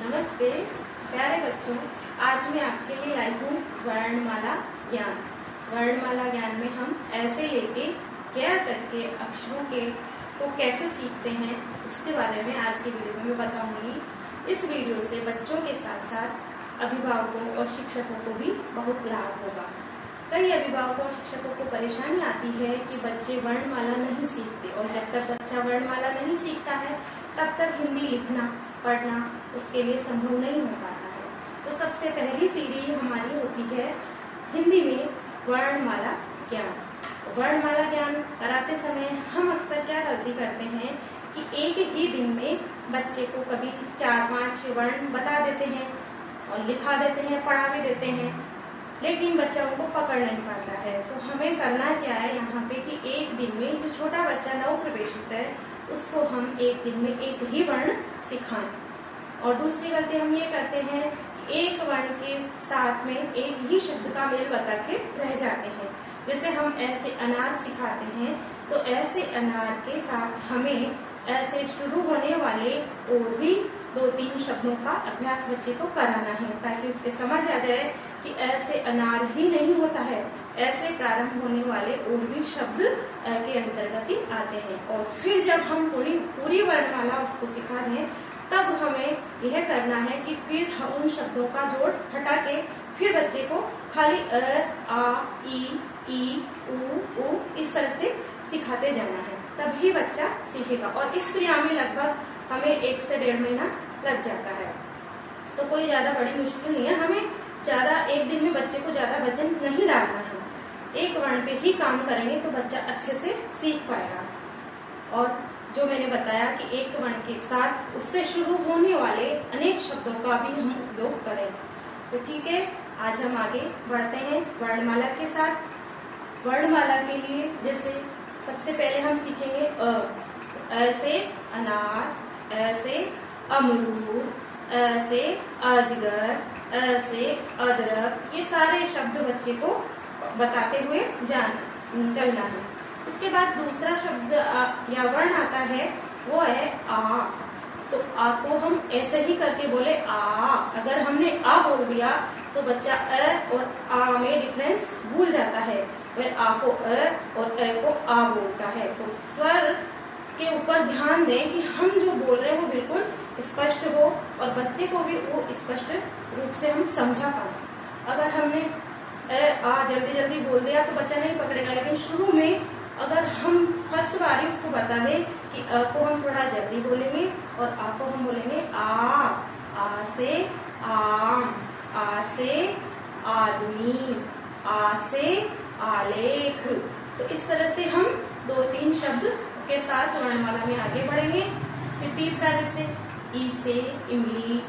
नमस्ते प्यारे बच्चों, आज मैं आपके लिए आई हूँ वर्णमाला ज्ञान। वर्णमाला ज्ञान में हम ऐसे लेके क्या करके अक्षरों के को कैसे सीखते हैं उसके बारे में आज की वीडियो में बताऊंगी। इस वीडियो से बच्चों के साथ साथ अभिभावकों और शिक्षकों को भी बहुत लाभ होगा। कई अभिभावकों और शिक्षकों को परेशानी आती है कि बच्चे वर्णमाला नहीं सीखते और जब तक बच्चा वर्णमाला नहीं सीखता है तब तक हिंदी लिखना पढ़ना उसके लिए संभव नहीं हो पाता है। तो सबसे पहली सीढ़ी हमारी होती है हिंदी में वर्णमाला ज्ञान। वर्णमाला ज्ञान कराते समय हम अक्सर क्या गलती करते हैं कि एक ही दिन में बच्चे को कभी 4-5 वर्ण बता देते हैं और लिखा देते हैं, पढ़ा भी देते हैं, लेकिन बच्चा उनको पकड़ नहीं पाता है। तो हमें करना क्या है यहाँ पे कि एक दिन में जो छोटा बच्चा नव प्रवेशित है उसको हम एक दिन में एक ही वर्ण सिखाएं। और दूसरी गलती हम ये करते हैं कि एक वर्ण के साथ में एक ही शब्द का मेल बता के रह जाते हैं। जैसे हम ऐसे अनार सिखाते हैं तो ऐसे अनार के साथ हमें ऐसे शुरू होने वाले और भी 2-3 शब्दों का अभ्यास बच्चे को कराना है ताकि उसके समझ आ जाए कि ऐसे अनार ही नहीं होता है, ऐसे प्रारंभ होने वाले और भी शब्द के अंतर्गत ही आते हैं। और फिर जब हम पूरी वर्णमाला उसको सिखा दें तब हमें यह करना है कि फिर हम उन शब्दों का जोड़ हटा के फिर बच्चे को खाली अ, आ, ई, उ इस तरह से सिखाते जाना है, तभी बच्चा सीखेगा। और इस क्रिया में लगभग हमें 1 से 1.5 महीना लग जाता है। तो कोई ज्यादा बड़ी मुश्किल नहीं है, हमें ज्यादा एक दिन में बच्चे को ज्यादा वजन नहीं डालना है। एक वर्ण पे ही काम करेंगे तो बच्चा अच्छे से सीख पाएगा। और जो मैंने बताया कि एक वर्ण के साथ उससे शुरू होने वाले अनेक शब्दों का भी हम उपयोग करें। तो ठीक है, आज हम आगे बढ़ते हैं वर्णमाला के साथ। वर्णमाला के लिए जैसे सबसे पहले हम सीखेंगे अ। तो ऐसे अनार, ऐसे अमरूद, ऐसे अजगर, ऐसे अदरक, ये सारे शब्द बच्चे को बताते हुए चलना है। इसके बाद दूसरा शब्द या वर्ण आता है वो है आ। तो आ को हम ऐसे ही करके बोले आ। अगर हमने आ बोल दिया तो बच्चा अ और आ में डिफरेंस भूल जाता है, फिर आ को अ और अ को आ बोलता है। तो स्वर के ऊपर ध्यान दें कि हम जो बोल रहे हैं वो बिल्कुल स्पष्ट हो और बच्चे को भी वो स्पष्ट रूप से हम समझा पाए। अगर हमने आ जल्दी जल्दी बोल दिया तो बच्चा नहीं पकड़ेगा, लेकिन शुरू में अगर हम फर्स्ट बारी उसको बता दें कि अ को हम थोड़ा जल्दी बोलेंगे और आ को हम बोलेंगे आ से आम, आ से आदमी, आ से आलेख। तो इस तरह से हम 2-3 शब्द के साथ वर्णमाला में आगे बढ़ेंगे। फिर तीसरा जैसे ई से इमली,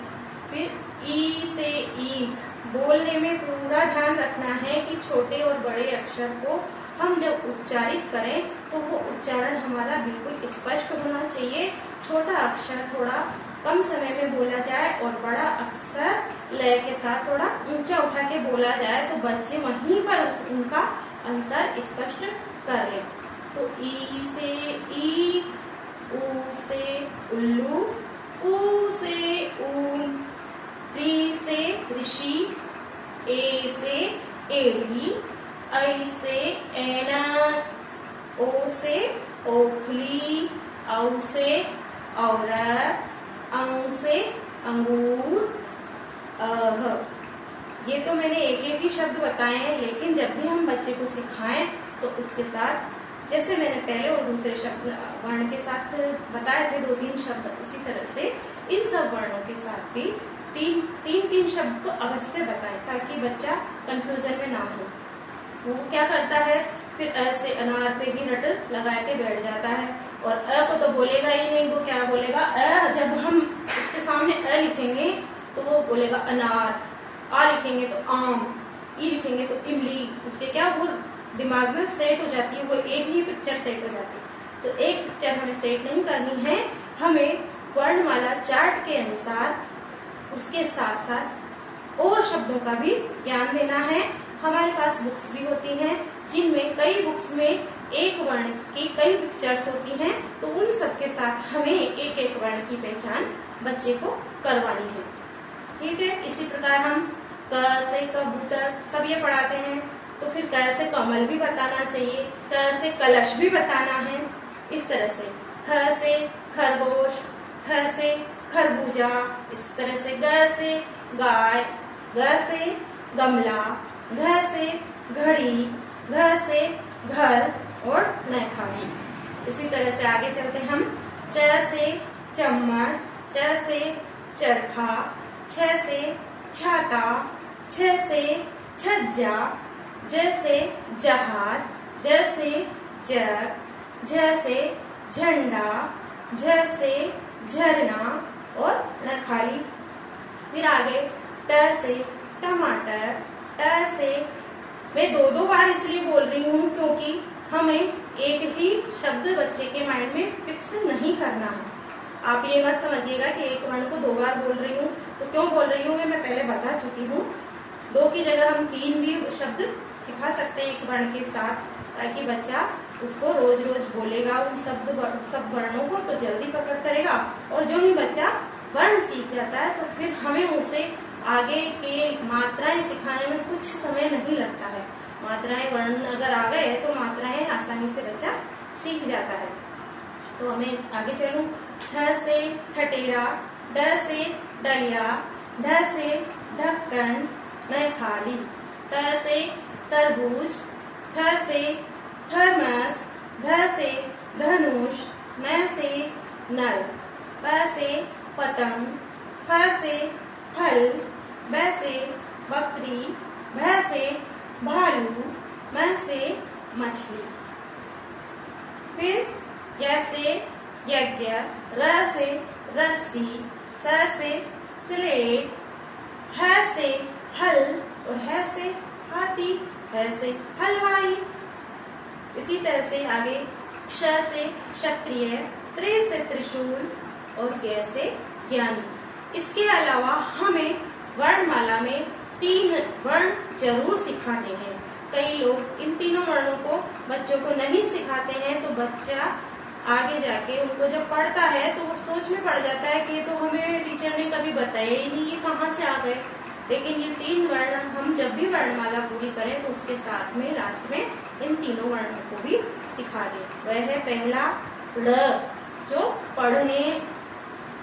फिर ई से ईख। बोलने में पूरा ध्यान रखना है कि छोटे और बड़े अक्षर को हम जब उच्चारित करें तो वो उच्चारण हमारा बिल्कुल स्पष्ट होना चाहिए। छोटा अक्षर थोड़ा कम समय में बोला जाए और बड़ा अक्षर लय के साथ थोड़ा ऊंचा उठा के बोला जाए तो बच्चे वहीं पर उनका अंतर स्पष्ट कर लें। तो ई से ईख, ऊ से उल्लू, ऊ से ऊन, री से ऋषि, ए से एड़ी, ऐ से ऐनक, ओ से ओखली, औ से औरत, अंग से अंगूर, अह। ये तो मैंने एक ही शब्द बताए हैं, लेकिन जब भी हम बच्चे को सिखाएं तो उसके साथ जैसे मैंने पहले और दूसरे शब्द वर्ण के साथ बताए थे 2-3 शब्द, उसी तरह से इन सब वर्णों के साथ भी 3 शब्द तो अवश्य बताएं ताकि बच्चा कंफ्यूजन में ना हो। वो क्या करता है फिर ऐसे अनार पे ही रट लगा के बैठ जाता है और अ को तो बोलेगा ही नहीं। वो क्या बोलेगा अ, जब हम उसके सामने अ लिखेंगे तो वो बोलेगा अनार, आ लिखेंगे तो आम, ई लिखेंगे तो इमली। उसके क्या वो दिमाग में सेट हो जाती है, वो एक ही पिक्चर सेट हो जाती है। तो एक पिक्चर हमें सेट नहीं करनी है, हमें वर्णमाला चार्ट के अनुसार उसके साथ साथ और शब्दों का भी ज्ञान देना है। हमारे पास बुक्स भी होती हैं जिनमें कई बुक्स में एक वर्ण की कई पिक्चर्स होती हैं, तो उन सब के साथ हमें एक एक वर्ण की पहचान बच्चे को करवानी है। ठीक है। इसी प्रकार हम क से कबूतर सब ये पढ़ाते हैं, तो फिर क से कमल भी बताना चाहिए, क से कलश भी बताना है। इस तरह से ख से खरगोश, ख से खरबूजा, इस तरह से ग से गाय, ग से गमला, घ से घड़ी, घ से घर और नैखाली। इसी तरह से आगे चलते हम च से चम्मच, च से चरखा, छ से छाता, छ से छज्जा, ज से जहाज, ज से जग, झ से झंडा, झ से झरना और नखाली। फिर आगे ट से टमाटर, ट से मैं दो बार इसलिए बोल रही हूँ क्योंकि हमें एक ही शब्द बच्चे के माइंड में फिक्स नहीं करना है। आप ये मत समझिएगा कि एक वर्ण को 2 बार बोल रही हूँ, तो क्यों बोल रही हूँ मैं पहले बता चुकी हूँ। 2 की जगह हम 3 भी शब्द सिखा सकते हैं एक वर्ण के साथ, ताकि बच्चा उसको रोज रोज बोलेगा उन सब वर्णों को, तो जल्दी पकड़ करेगा। और जो ही बच्चा वर्ण सीख जाता है तो फिर हमें उसे आगे के मात्राएं सिखाने में कुछ समय नहीं लगता है। मात्राएं वर्ण अगर आ गए तो मात्राएं आसानी से बच्चा सीख जाता है। तो हमें आगे चलूं, ठ से ठटेरा, ड से डलिया, ढ से ढक्कन, नैखाली, त से तरबूज, थ से थर्मस, ध से धनुष, न से नल, प से पतंग, फ से फल, ब से बकरी, भ से भालू, म से मछली। फिर य से यज्ञ, र से रस्सी, स से स्लेट, ह से हल और ह से हाथी, ह से हलवाई। इसी तरह से आगे क्ष से क्षत्रिय, त्रि से त्रिशूल और ज्ञ से ज्ञानी। इसके अलावा हमें वर्णमाला में 3 वर्ण जरूर सिखाने हैं। कई लोग इन तीनों वर्णों को बच्चों को नहीं सिखाते हैं, तो बच्चा आगे जाके उनको जब पढ़ता है तो वो सोच में पड़ जाता है कि ये तो हमें टीचर ने कभी बताया ही नहीं, ये कहाँ से आ गए। लेकिन ये 3 वर्ण हम जब भी वर्णमाला पूरी करें तो उसके साथ में लास्ट में इन तीनों वर्णों को भी सिखा दें। वह है पहला ड़, जो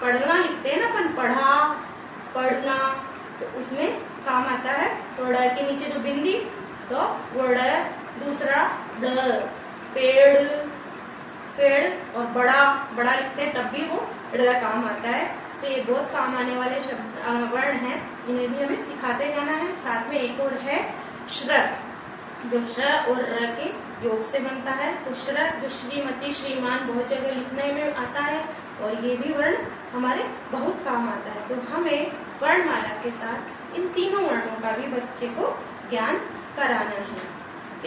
पढ़ना लिखते हैं ना अपन, पढ़ा, पढ़ना, तो उसमें काम आता है। तो ड़ के नीचे जो बिंदी तो वो ड़। दूसरा ड, पेड़, पेड़ और बड़ा लिखते हैं तब भी वो ड़ काम आता है। तो ये बहुत काम आने वाले शब्द वर्ण हैं, इन्हें भी हमें सिखाते जाना है। साथ में एक और है श्र, जो श और र के योग से बनता है। तो श्र जो श्रीमती, श्रीमान बहुत जगह लिखने में आता है, और ये भी वर्ण हमारे बहुत काम आता है। तो हमें वर्णमाला के साथ इन तीनों वर्णों का भी बच्चे को ज्ञान कराना है।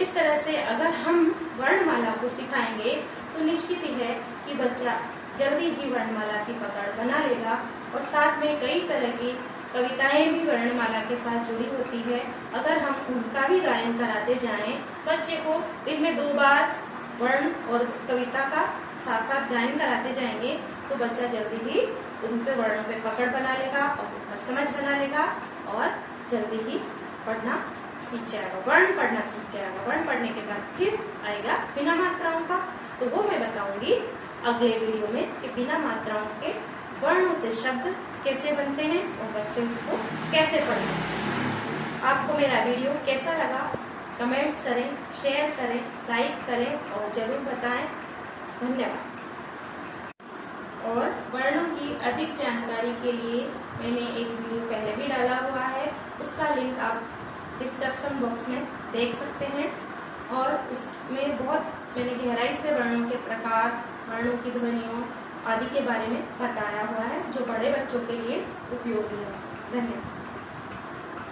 इस तरह से अगर हम वर्णमाला को सिखाएंगे तो निश्चित ही है कि बच्चा जल्दी ही वर्णमाला की पकड़ बना लेगा। और साथ में कई तरह की कविताएं भी वर्णमाला के साथ जुड़ी होती है। अगर हम उनका भी गायन कराते जाएं, बच्चे को दिन में 2 बार वर्ण और कविता का साथ साथ गायन कराते जाएंगे, तो बच्चा जल्दी ही उन पे वर्णों पे पकड़ बना लेगा और उन पर समझ बना लेगा और जल्दी ही पढ़ना सीख जाएगा, वर्ण पढ़ना सीख जाएगा। वर्ण पढ़ने के बाद फिर आएगा बिना मात्राओं का, तो वो मैं बताऊंगी अगले वीडियो में कि बिना मात्राओं के वर्णों से शब्द कैसे बनते हैं और बच्चे उसको कैसे पढ़ें। आपको मेरा वीडियो कैसा लगा कमेंट्स करें, शेयर करें, लाइक करें और जरूर बताएं। धन्यवाद। और वर्णों की अधिक जानकारी के लिए मैंने एक वीडियो पहले भी डाला हुआ है, उसका लिंक आप डिस्क्रिप्शन बॉक्स में देख सकते हैं। और उसमें बहुत मैंने गहराई से वर्णों के प्रकार, वर्णों की ध्वनियों आदि के बारे में बताया हुआ है, जो बड़े बच्चों के लिए उपयोगी है। धन्यवाद।